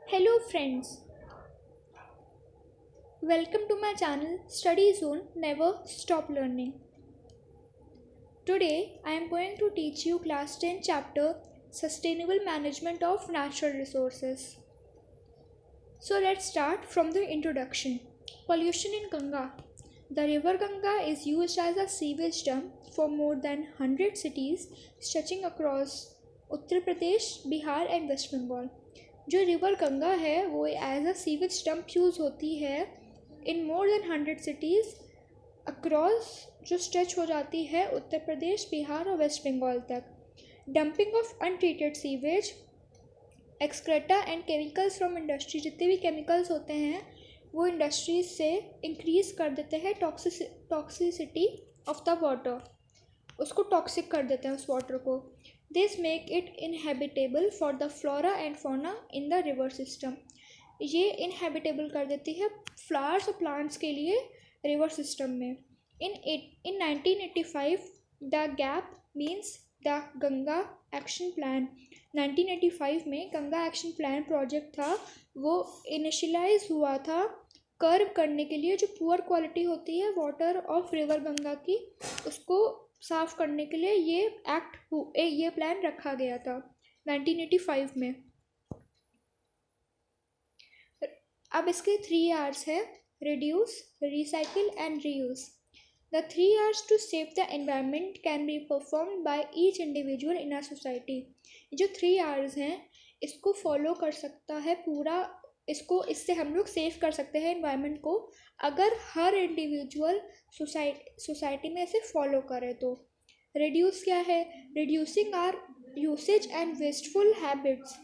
Hello friends, welcome to my channel Study Zone Never Stop Learning. Today I am going to teach you class 10 chapter Sustainable Management of Natural Resources. So let's start from the introduction. Pollution in Ganga. The river Ganga is used as a sewage dump for more than 100 cities stretching across Uttar Pradesh, Bihar and West Bengal. जो river Ganga है वो as a sewage dump use होती है in more than 100 cities across जो stretch हो जाती है उत्तर प्रदेश, बिहार और वेस्ट बंगाल तक। Dumping of untreated sewage, excreta and chemicals from industry, जितने भी केमिकल्स होते हैं वो इंडस्ट्रीज से इंक्रीज़ कर देते हैं टॉक्सिसिटी ऑफ द वाटर, उसको टॉक्सिक कर देते हैं उस वाटर को। This make it inhabitable for the flora and fauna in the river system. ये इनहेबिटेबल कर देती है फ्लावर्स और प्लांट्स के लिए रिवर सिस्टम में। इन 1985 the gap means the Ganga action plan. 1985 में गंगा एक्शन प्लान प्रोजेक्ट था, वो इनिशियलाइज हुआ था कर्व करने के लिए जो पुअर क्वालिटी होती है वाटर ऑफ रिवर गंगा की, उसको साफ़ करने के लिए ये प्लान रखा गया था 1985 में। अब इसके 3 R's है, reduce, recycle and reuse. The 3 R's to save the environment can be performed by each individual in a society. जो 3 R's हैं इसको फॉलो कर सकता है पूरा, इससे हम लोग सेव कर सकते हैं एनवायरनमेंट को अगर हर इंडिविजुअल सोसाइटी में इसे फॉलो करे तो। रिड्यूस क्या है? Reducing our usage and wasteful habits,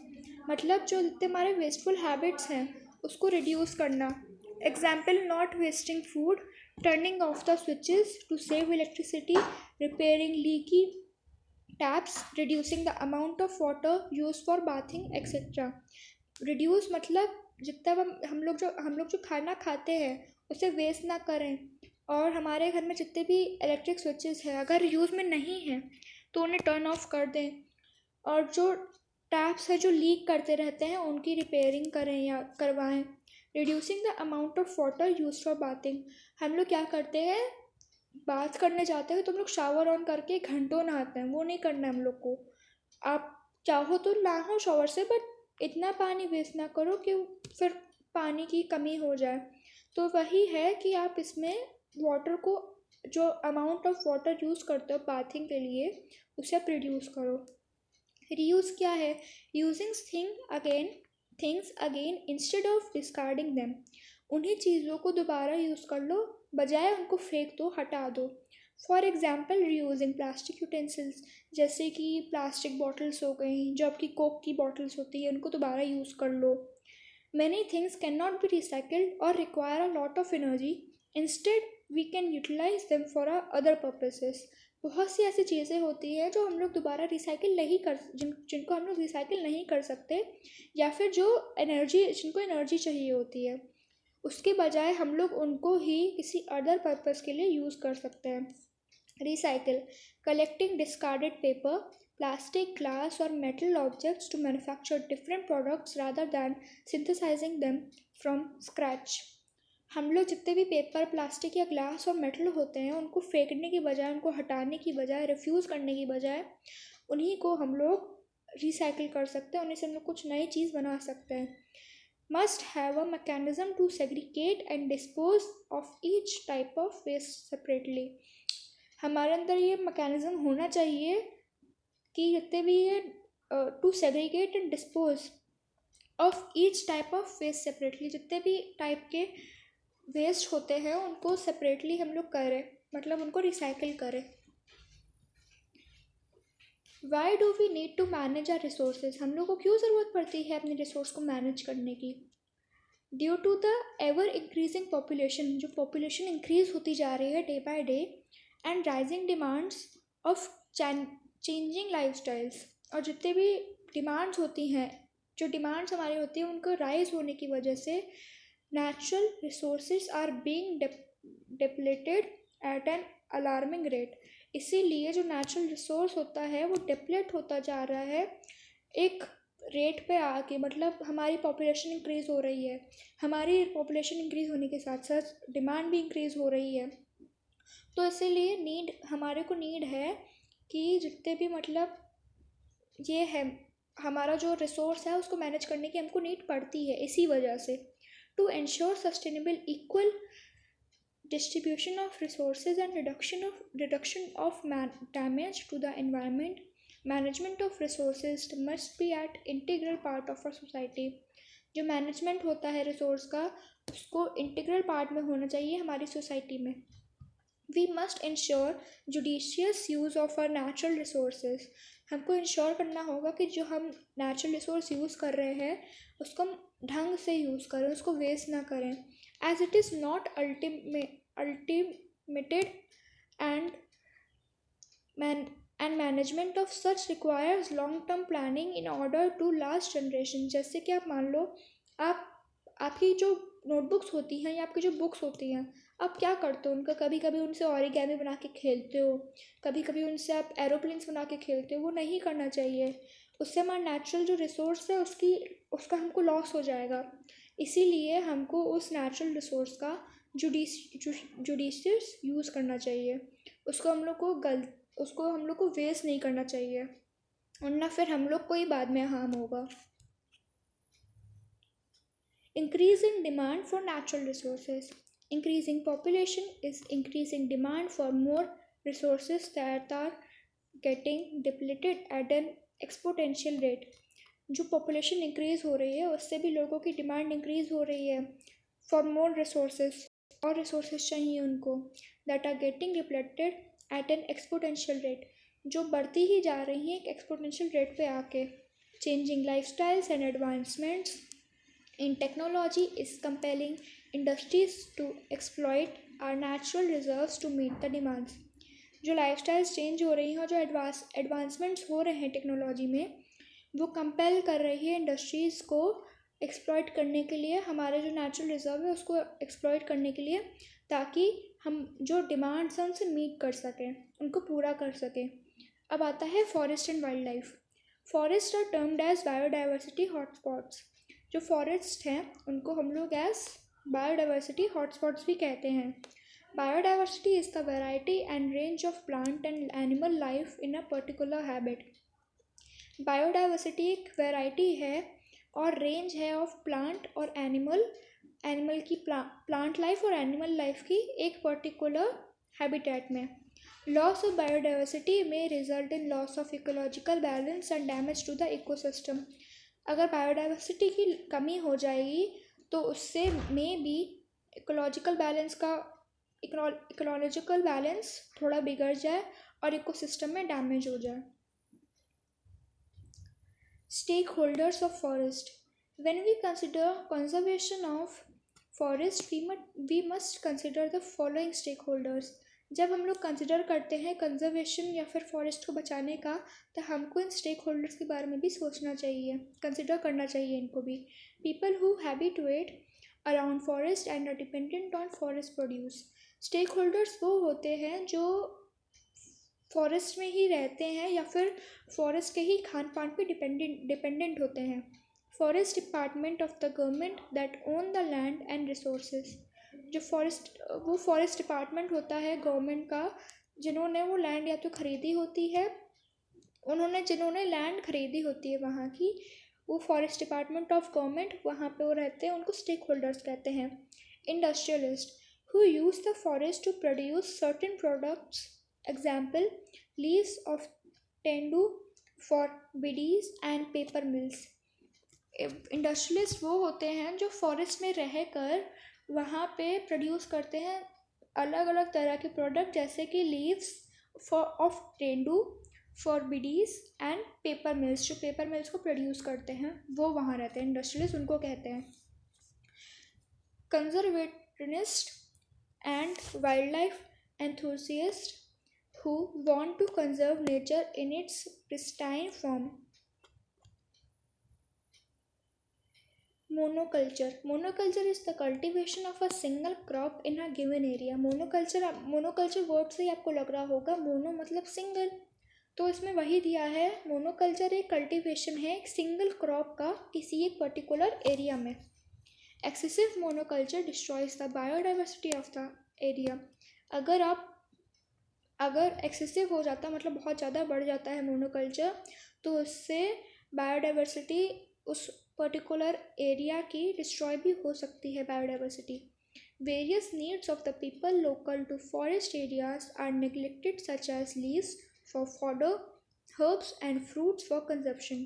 मतलब जो जितने हमारे वेस्टफुल हैबिट्स हैं उसको रिड्यूस करना। Example, not wasting food, turning off the switches to save electricity, repairing leaky taps, reducing the amount of water use for bathing etcetera. Reduce मतलब जितना हम लोग जो खाना खाते हैं उसे वेस्ट ना करें, और हमारे घर में जितने भी इलेक्ट्रिक स्विचेस हैं अगर यूज़ में नहीं हैं तो उन्हें टर्न ऑफ कर दें, और जो टैप्स है जो लीक करते रहते हैं उनकी रिपेयरिंग करें या करवाएं। Reducing the amount of water use for bathing, हम लोग क्या करते हैं, बाथ करने जाते हैं तो हम लोग शावर ऑन करके घंटों नहाते हैं, वो नहीं करना है हम लोग को। आप चाहो तो नहाओ शावर से, बट इतना पानी वेस्ट ना करो कि फिर पानी की कमी हो जाए। तो वही है कि आप इसमें वाटर को, जो अमाउंट ऑफ वाटर यूज़ करते हो बाथिंग के लिए, उसे आप रिड्यूस करो। रीयूज़ क्या है? Using things again instead of discarding them, उन्हीं चीज़ों को दोबारा यूज़ कर लो बजाय उनको फेंक दो, हटा दो। For example, reusing plastic utensils, जैसे कि प्लास्टिक बॉटल्स हो गई, जो आपकी कोक की बॉटल्स होती है उनको दोबारा यूज़ कर लो। Many things can not be recycled और require a lot of energy, instead we can utilize them for other purposes. बहुत सी ऐसी चीज़ें होती हैं जो हम लोग दोबारा रिसाइकिल नहीं कर जिनको हम लोग रिसाइकिल नहीं कर सकते, या फिर जिनको एनर्जी चाहिए होती है, उसके बजाय हम लोग उनको ही किसी अदर पर्पस के लिए यूज़ कर सकते हैं। Recycle, collecting discarded paper, plastic, glass और metal objects to manufacture different products rather than synthesizing them from scratch. हम लोग जितने भी पेपर, प्लास्टिक या ग्लास और मेटल होते हैं उनको फेंकने की बजाय, उनको हटाने की बजाय, रिफ्यूज़ करने की बजाय उन्हीं को हम लोग रिसाइकिल कर सकते हैं, उन्हीं से हम लोग कुछ नई चीज़ बना सकते हैं। Must have a mechanism to segregate and dispose of each type of waste separately. हमारे अंदर ये मैकेनिज्म होना चाहिए कि जितने भी ये to segregate and dispose of each type of waste separately, जितने भी टाइप के वेस्ट होते हैं उनको सेपरेटली हम लोग करें, मतलब उनको रिसाइकिल करें। Why do we need to manage our resources, हम लोग को क्यों ज़रूरत पड़ती है अपने रिसोर्स को मैनेज करने की? Due to the ever increasing population, जो पॉपुलेशन इंक्रीज होती जा रही है day by day, and rising demands of changing lifestyles, और जितने भी डिमांड्स होती हैं, जो डिमांड्स हमारी होती हैं उनको राइज होने की वजह से natural resources are being depleted at an alarming rate। इसीलिए जो नेचुरल रिसोर्स होता है वो डिप्लेट होता जा रहा है एक रेट पे आके, मतलब हमारी पॉपुलेशन इंक्रीज़ हो रही है, हमारी पॉपुलेशन इंक्रीज़ होने के साथ साथ डिमांड भी इंक्रीज़ हो रही है, तो इसीलिए हमारे को नीड है कि जितने भी मतलब ये है हमारा जो रिसोर्स है उसको मैनेज करने की हमको नीड पड़ती है। इसी वजह से to ensure sustainable equal distribution of resources and reduction of damage to the environment, management of resources must be at integral part of our society। जो मैनेजमेंट होता है रिसोर्स का उसको इंटीग्रल पार्ट में होना चाहिए हमारी सोसाइटी में। We must ensure judicious use of our natural resources. हमको इंश्योर करना होगा कि जो हम नेचुरल रिसोर्स यूज़ कर रहे हैं उसको हम ढंग से यूज़ करें, उसको वेस्ट ना करें। As it is not ultimated and management of such requires long term planning in order to last generation। जैसे कि आप मान लो आपकी जो नोटबुक्स होती हैं या आपकी जो बुक्स होती हैं, आप क्या करते हो उनका, कभी कभी उनसे ऑरिगेमी बना के खेलते हो, कभी कभी उनसे आप एरोप्लेन्स बना के खेलते हो। वो नहीं करना चाहिए, उससे हमारा नेचुरल जो रिसोर्स है उसका हमको लॉस हो जाएगा। इसीलिए हमको उस नेचुरल रिसोर्स का जुडिशियस यूज़ करना चाहिए, उसको हम लोग को वेस्ट नहीं करना चाहिए, वरना फिर हम लोग को ही बाद में हार्म होगा। Increase in demand for natural resources. Increasing population is increasing demand for more resources that are getting depleted at an exponential rate. जो पॉपुलेशन इंक्रीज़ हो रही है उससे भी लोगों की डिमांड इंक्रीज़ हो रही है फॉर मोर रिसोर्सेज, और रिसोर्सेज चाहिए उनको, that are getting depleted at an exponential rate, जो बढ़ती ही जा रही हैं एक एक्सपोनेंशियल रेट पे आके। Changing lifestyles and advancements in technology is compelling industries to exploit our natural reserves to meet the demands. जो लाइफस्टाइल्स चेंज हो रही हैं और जो एडवांसमेंट्स हो रहे हैं टेक्नोलॉजी में, वो कंपेल कर रही है इंडस्ट्रीज़ को एक्सप्लॉइट करने के लिए, हमारे जो नेचुरल रिजर्व है उसको एक्सप्लॉइट करने के लिए, ताकि हम जो डिमांड्स हैं उनसे मीट कर सकें, उनको पूरा कर सकें। अब आता है forest and wild life. Forest are termed as biodiversity hotspots. जो फॉरेस्ट हैं उनको हम लोग एज बायोडाइवर्सिटी हॉटस्पॉट्स भी कहते हैं। Biodiversity is the variety and range of plant and animal life in a particular habit. Biodiversity एक वैरायटी है और रेंज है ऑफ प्लांट और एनिमल की प्लांट लाइफ और एनिमल लाइफ की एक पर्टिकुलर हैबिटेट में। लॉस ऑफ बायोडाइवर्सिटी में result in loss of ecological balance and damage to the ecosystem. अगर बायोडाइवर्सिटी की कमी हो जाएगी तो उससे में भी इकोलॉजिकल बैलेंस थोड़ा बिगड़ जाए और इकोसिस्टम में डैमेज हो जाए। Stakeholders of forest. When we consider conservation of forest, we must consider the following stakeholders। जब हम लोग कंसिडर करते हैं कंजर्वेशन या फिर फॉरेस्ट को बचाने का, तो हमको इन स्टेक होल्डर्स के बारे में भी सोचना चाहिए, कंसिडर करना चाहिए इनको भी। People who habitat around forest and are dependent on forest produce. Stakeholders वो होते हैं जो फॉरेस्ट में ही रहते हैं या फिर फॉरेस्ट के ही खान पान पे डिपेंडेंट होते हैं। Forest department of the government that own the land and resources. जो फॉरेस्ट डिपार्टमेंट होता है गवर्नमेंट का, जिन्होंने वो लैंड या तो खरीदी होती है, जिन्होंने लैंड खरीदी होती है वहाँ की, वो फॉरेस्ट डिपार्टमेंट ऑफ गवर्नमेंट वहाँ पे वो रहते हैं, उनको स्टेक होल्डर्स कहते हैं। Industrialist who use the forest to produce certain products, example leaves of tendu for biddies and paper mills। Industrialist वो होते हैं जो फॉरेस्ट में रहकर वहाँ पे प्रोड्यूस करते हैं अलग अलग तरह के प्रोडक्ट, जैसे कि leaves of tendu for bidis and paper mills. जो पेपर मिल्स को प्रोड्यूस करते हैं वो वहाँ रहते हैं, इंडस्ट्रियलिस्ट उनको कहते हैं। Conservationist and wild life enthusiast who want to conserve nature in its pristine form। Monoculture is the cultivation of a single crop in a given area। Monoculture word से ही आपको लग रहा होगा, मोनो मतलब सिंगल, तो इसमें वही दिया है, मोनोकल्चर एक कल्टीवेशन है एक सिंगल क्रॉप का किसी एक पर्टिकुलर एरिया में। Excessive monoculture destroys the biodiversity of the area. अगर एक्सेसिव हो जाता मतलब बहुत ज़्यादा बढ़ जाता है मोनोकल्चर, तो उससे बायोडाइवर्सिटी उस पर्टिकुलर एरिया की डिस्ट्रॉय भी हो सकती है biodiversity. Various needs of the people local to forest areas are neglected, such as leaves for fodder, herbs and fruits for consumption.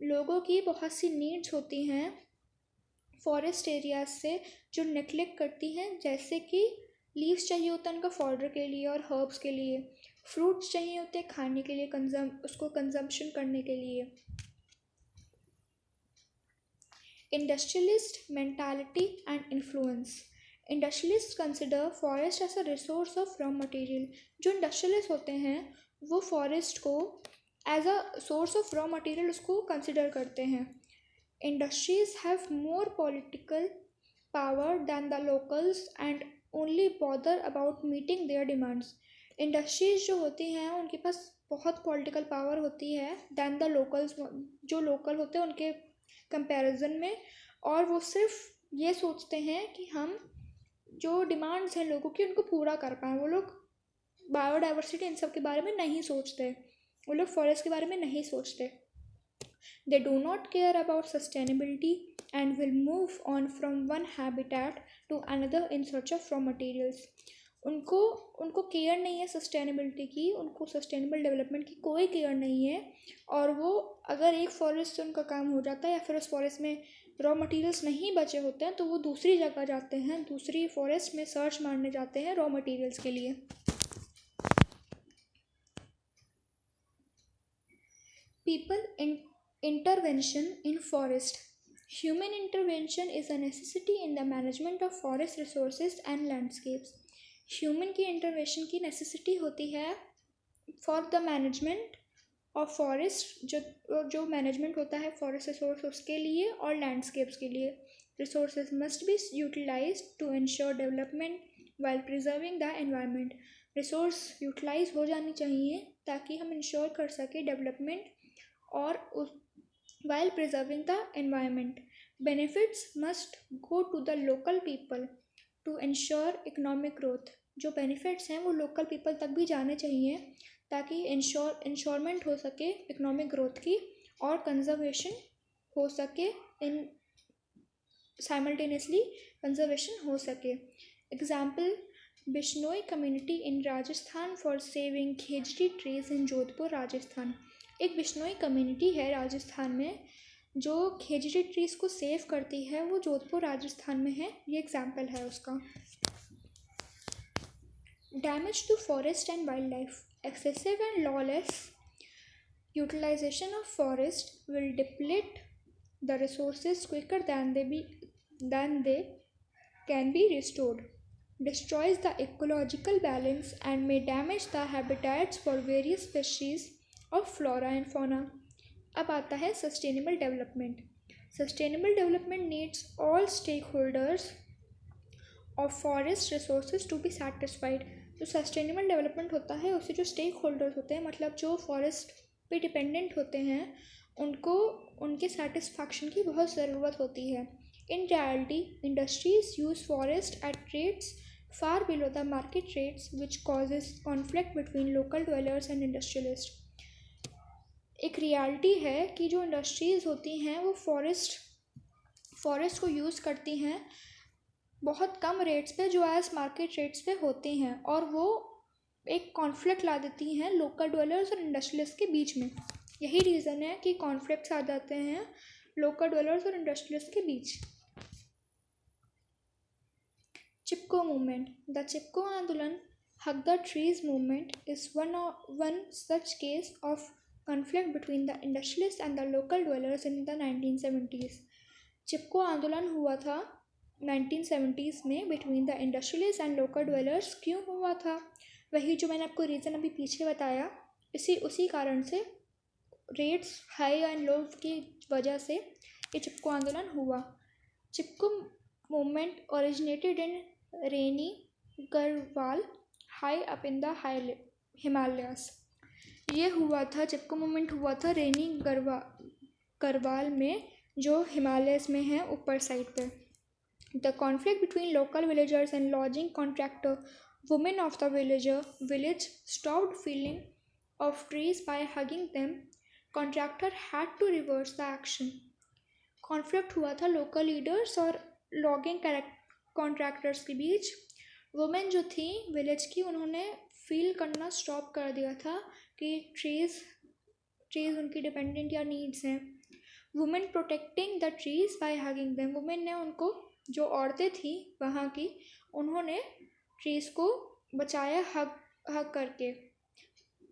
लोगों की बहुत सी नीड्स होती हैं फॉरेस्ट एरियाज से जो नेग्लेक्ट करती हैं, जैसे कि लीव्स चाहिए होता है उनका फॉडर के लिए और हर्ब्स के लिए, फ्रूट्स चाहिए होते हैं खाने के लिए, उसको कंजम्पशन करने के लिए। Industrialist mentality and influence. Industrialist consider forest as a resource of raw material. जो इंडस्ट्रियलिस्ट होते हैं वो फॉरेस्ट को as a source of raw material उसको कंसिडर करते हैं। Industries have more political power than the locals and only bother about meeting their demands. Industries जो होती हैं उनके पास बहुत पॉलिटिकल पावर होती है दैन द लोकल्स, जो लोकल होते हैं उनके कंपैरिजन में, और वो सिर्फ ये सोचते हैं कि हम जो डिमांड्स हैं लोगों की उनको पूरा कर पाएँ। वो लोग बायोडाइवर्सिटी इन सब के बारे में नहीं सोचते, वो लोग फॉरेस्ट के बारे में नहीं सोचते। They do not care about sustainability and will move on from one habitat to another in search of raw materials. उनको केयर नहीं है सस्टेनेबिलिटी की, उनको सस्टेनेबल डेवलपमेंट की कोई केयर नहीं है, और वो अगर एक फॉरेस्ट से उनका काम हो जाता है या फिर उस फॉरेस्ट में रॉ मटेरियल्स नहीं बचे होते हैं तो वो दूसरी जगह जाते हैं, दूसरी फॉरेस्ट में सर्च मारने जाते हैं रॉ मटेरियल्स के लिए। People intervention in forest. Human intervention is a necessity in the management of forest resources and landscapes. Human की intervention की necessity होती है for the management of forest, जो management होता है forest resource उसके लिए और landscapes के लिए। Resources must be utilized to ensure development while preserving the environment. Resource utilize हो जानी चाहिए ताकि हम ensure कर सके development और while preserving the environment. Benefits must go to the local people to ensure economic growth. जो benefits हैं वो local people तक भी जाने चाहिए ताकि इंश्योरमेंट हो सके इकोनॉमिक ग्रोथ की और कंजर्वेशन हो सके, इन साइमल्टेनियसली कंजर्वेशन हो सके। Example, Bishnoi community in Rajasthan for saving khejri trees in Jodhpur Rajasthan. एक बिश्नोई कम्युनिटी है राजस्थान में जो खेजड़ी ट्रीज को सेव करती है, वो जोधपुर राजस्थान में है, ये एग्जाम्पल है उसका। Damage to forest and wild life. Excessive and lawless utilization of forest will deplete the resources quicker than they can be restored, destroys the ecological balance and may damage the habitats for various species of flora and fauna. अब आता है sustainable development. Sustainable development needs all stakeholders of forest resources to be satisfied. जो sustainable development होता है उससे जो stake holders होते हैं, मतलब जो फॉरेस्ट पे डिपेंडेंट होते हैं, उनको उनके सेटिस्फैक्शन की बहुत ज़रूरत होती है। In reality industries use forest eight rates far below the market rates which causes conflict between local dwellers and industrialist. एक रियलिटी है कि जो इंडस्ट्रीज़ होती हैं वो फॉरेस्ट को यूज़ करती हैं बहुत कम रेट्स पे जो एज मार्केट रेट्स पे होते हैं, और वो एक कॉन्फ्लिक्ट ला देती हैं लोकल ड्वेलर्स और इंडस्ट्रियलिस्ट के बीच में। यही रीज़न है कि कॉन्फ्लिक्ट्स आ जाते हैं लोकल ड्वेलर्स और इंडस्ट्रियलिस्ट के बीच। चिपको मूवमेंट। द चिपको आंदोलन हक the trees movement is one such case of conflict between the industrialist and the local dwellers in the 1970s। चिपको आंदोलन हुआ था 1970s में between the industrialist and local dwellers. क्यों हुआ था? वही जो मैंने आपको रीज़न अभी पीछे बताया, उसी कारण से, रेट्स हाई एंड लो की वजह से ये चिपको आंदोलन हुआ। Chipko movement originated in Reni Garhwal high up in the high Himalayas. ये हुआ था, चिपको मूवमेंट हुआ था रेनी गरवाल में, जो हिमालयस में है ऊपर साइड पे. The conflict between local villagers and lodging contractor, women of the village stopped felling of trees by hugging them. Contractor had to reverse the action. Conflict हुआ था local leaders और logging contractors के बीच. Women जो थी village की, उन्होंने feel करना stop कर दिया था कि ट्रीज उनकी डिपेंडेंट या नीड्स हैं. Women protecting the trees by hugging them. Women ने उनको, जो औरतें थी वहाँ की, उन्होंने ट्रीज को बचाया हग करके.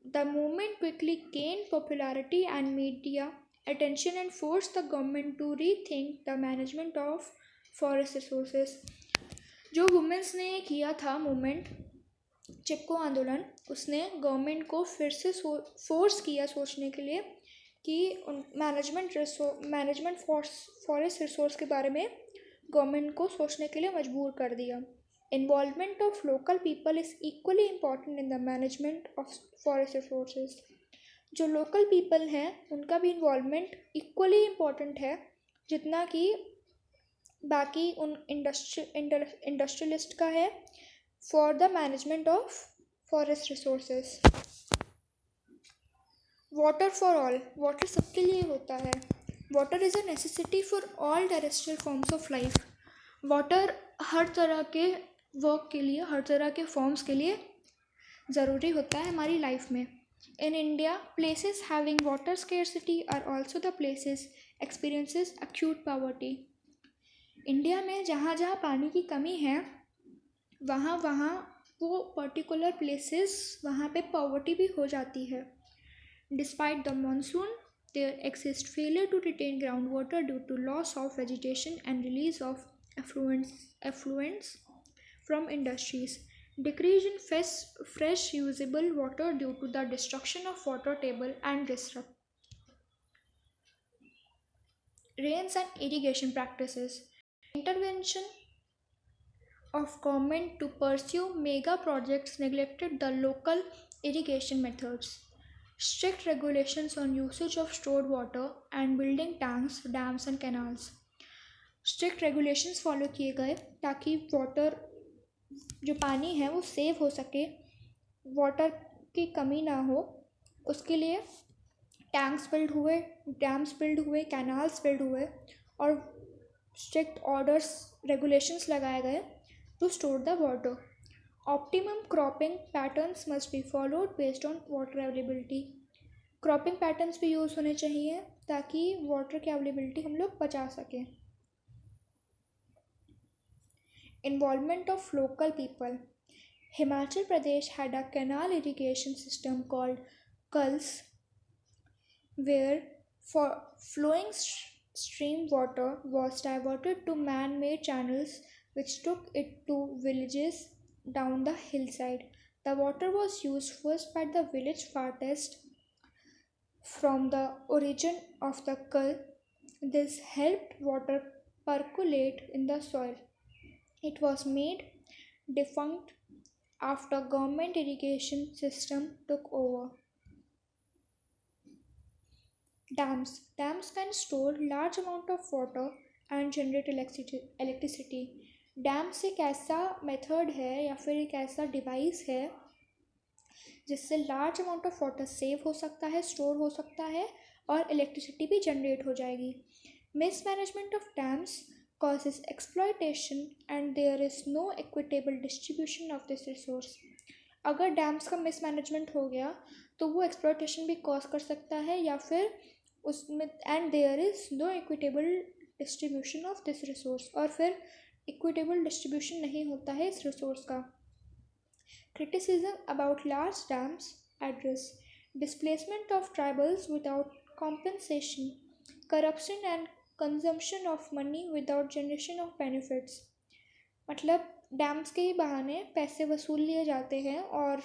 The movement quickly gain popularity and media attention and forced the government to rethink the management of forest resources. जो वुमेन्स ने किया था मूवमेंट, चिपको आंदोलन, उसने गवर्नमेंट को फिर से फोर्स किया सोचने के लिए कि मैनेजमेंट फॉरेस्ट रिसोर्स के बारे में गवर्नमेंट को सोचने के लिए मजबूर कर दिया. Involvement of local people is equally important in the management of forest resources. जो लोकल पीपल हैं उनका भी इन्वॉल्वमेंट इक्वली इम्पॉर्टेंट है जितना कि बाकी उन इंडस्ट्रियलिस्ट का है for the management of forest resources. Water for all. Water सबके लिए होता है. Water is a necessity for all terrestrial forms of life. Water हर तरह के वर्क के लिए, हर तरह के फॉर्म्स के लिए ज़रूरी होता है हमारी लाइफ में. In India, places having water scarcity are also the places experiences acute poverty. India में जहाँ जहाँ पानी की कमी है वहाँ वो पर्टिकुलर प्लेसेस, वहाँ पे पॉवर्टी भी हो जाती है. Despite the monsoon, there exists failure to retain groundwater due to loss of vegetation and release of effluents from industries. Decrease in fresh usable water due to the destruction of water table and rains and irrigation practices. Intervention of government to pursue mega projects neglected the local irrigation methods. Strict regulations on usage of stored water and building tanks, dams and canals. Strict regulations follow किए गए ताकि water, जो पानी है वो save हो सके, water की कमी ना हो. उसके लिए टैंक्स बिल्ड हुए, डैम्स बिल्ड हुए, कैनाल्स बिल्ड हुए और स्ट्रिक्ट ऑर्डर्स, रेगुलेशंस लगाए गए to store the water. Optimum cropping patterns must be followed based on water availability. Cropping patterns भी यूज़ होने चाहिए ताकि वाटर की अवेलेबिलिटी हम लोग बचा सकें. Involvement of local people. Himachal Pradesh had a canal irrigation system called Kals, where flowing stream water was diverted to man-made channels which took it to villages down the hillside. The water was used first by the village farthest from the origin of the Kal. This helped water percolate in the soil. It was made defunct after government irrigation system took over. Dams. Dams can store large amount of water and generate electricity. Dams एक ऐसा method है या फिर एक ऐसा device है जिससे large amount of water save हो सकता है, स्टोर हो सकता है और इलेक्ट्रिसिटी भी जनरेट हो जाएगी. Mismanagement of dams causes exploitation and there is no equitable distribution of this resource. अगर डैम्स का मिसमैनेजमेंट हो गया तो वो एक्सप्लॉयटेशन भी कॉज कर सकता है या फिर उसमें and there is no equitable distribution of this resource, और फिर इक्विटेबल डिस्ट्रीब्यूशन नहीं होता है इस रिसोर्स का. Criticism about large dams address. Displacement of tribals without compensation. Corruption and consumption of money without generation of benefits. मतलब dams के ही बहाने पैसे वसूल लिए जाते हैं और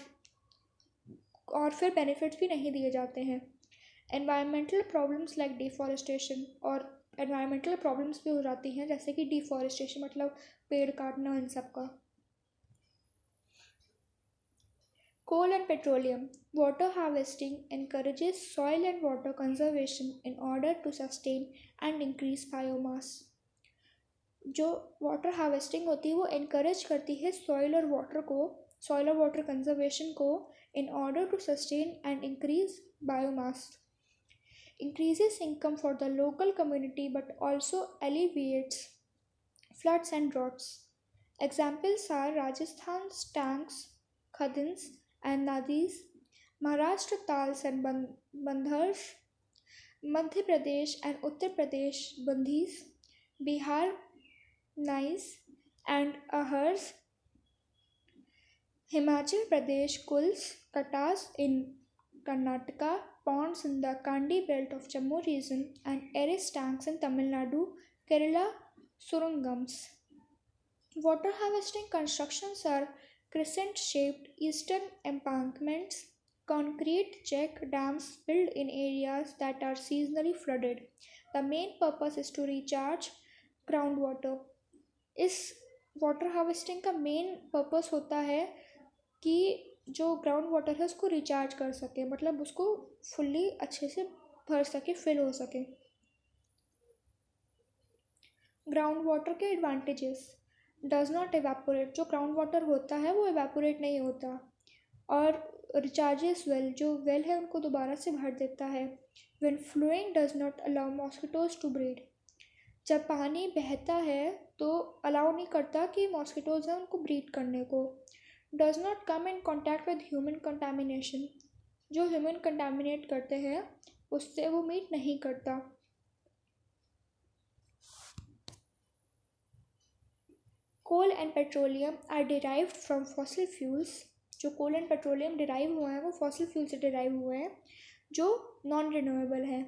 फिर बेनिफिट्स भी नहीं दिए जाते हैं. एनवायरमेंटल प्रॉब्लम्स लाइक डिफॉरेस्टेशन, और एनवायरमेंटल प्रॉब्लम्स भी हो जाती हैं जैसे कि डिफॉरेस्टेशन मतलब पेड़ काटना, इन सब का. Coal and petroleum. Water harvesting encourages soil and water conservation in order to sustain and increase biomass. जो वाटर हार्वेस्टिंग होती है वो encourage करती है सॉइल और वाटर कंजर्वेशन को in order to sustain and increase biomass. Increases income for the local community but also alleviates floods and droughts. Examples are Rajasthan's tanks, khadans and nadis, Maharashtra tals and bandhars, Madhya Pradesh and Uttar Pradesh bandhis, Bihar nais and ahars, Himachal Pradesh kuls, katas in Karnataka, ponds in the Kandi belt of Jammu region, and Eris tanks in Tamil Nadu, Kerala, surungams. Water harvesting constructions are crescent-shaped eastern embankments, concrete check dams built in areas that are seasonally flooded. The main purpose is to recharge groundwater. इस water harvesting का main purpose होता है कि जो ground water है उसको recharge कर सके, मतलब उसको फुल्ली अच्छे से भर सके, फिल हो सके. ग्राउंड वाटर के एडवांटेजेस. Does not evaporate. जो ग्राउंड वाटर होता है वो एवेपोरेट नहीं होता. और रिचार्जेस वेल. जो वेल है उनको दोबारा से भर देता है. When flowing does not allow mosquitoes to breed. जब पानी बहता है तो अलाउ नहीं करता कि मॉस्किटोज हैं उनको ब्रीड करने को. Does not come in contact with human contamination. जो ह्यूमन कंटामिनेट करते हैं उससे वो मीट नहीं करता. Coal and petroleum are derived from fossil fuels. जो कोल एंड पेट्रोलियम डिराइव हुए हैं वो फॉसिल फ्यूल से डिराइव हुए हैं जो नॉन रिन्यूएबल हैं.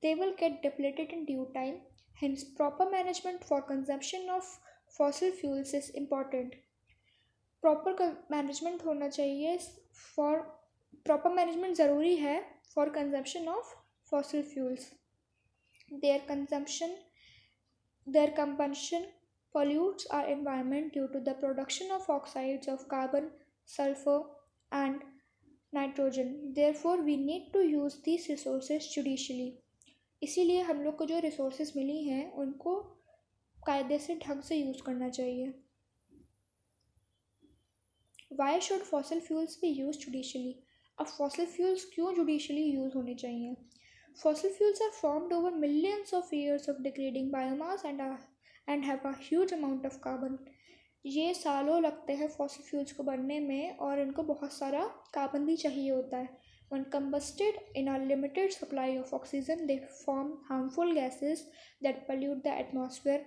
They will get depleted in due time. Hence, proper management for consumption of fossil fuels is important. Proper management होना चाहिए proper management ज़रूरी है for consumption of fossil fuels. Their combustion pollutes our environment due to the production of oxides of carbon, sulfur, and nitrogen. Therefore, we need to use these resources judiciously. इसीलिए हम लोग को जो resources मिली हैं उनको कायदे से ढंग से यूज़ करना चाहिए. Why should fossil fuels be use judiciously. अब फॉसिल फ्यूल्स क्यों जुडिशली यूज़ होने चाहिए. Fossil fuels are formed over millions of years of degrading biomass and have a huge amount of carbon. ये सालों लगते हैं फॉसिल फ्यूल्स को बनने में और इनको बहुत सारा कार्बन भी चाहिए होता है. When combusted in a limited supply of oxygen, they form harmful gases that pollute the atmosphere,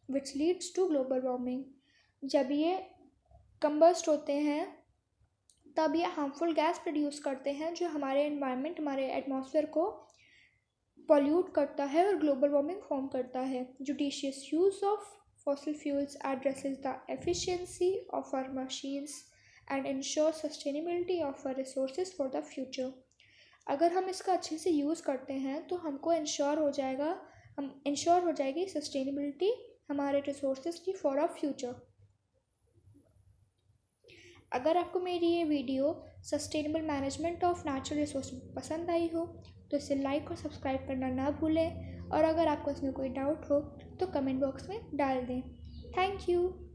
which leads to global warming. जब ये combust होते हैं तब ये harmful gas produce करते हैं जो हमारे environment, हमारे atmosphere को pollute करता है और global warming form करता है. Judicious use of fossil fuels addresses the efficiency of our machines and ensure sustainability of our resources for the future. अगर हम इसका अच्छे से यूज़ करते हैं तो हमको इंश्योर हो जाएगी सस्टेनेबिलिटी हमारे रिसोर्सेज की फॉर अ फ्यूचर. अगर आपको मेरी ये video sustainable management of natural resource पसंद आई हो तो इसे लाइक और सब्सक्राइब करना ना भूलें. और अगर आपको इसमें कोई डाउट हो तो कमेंट बॉक्स में डाल दें. Thank you.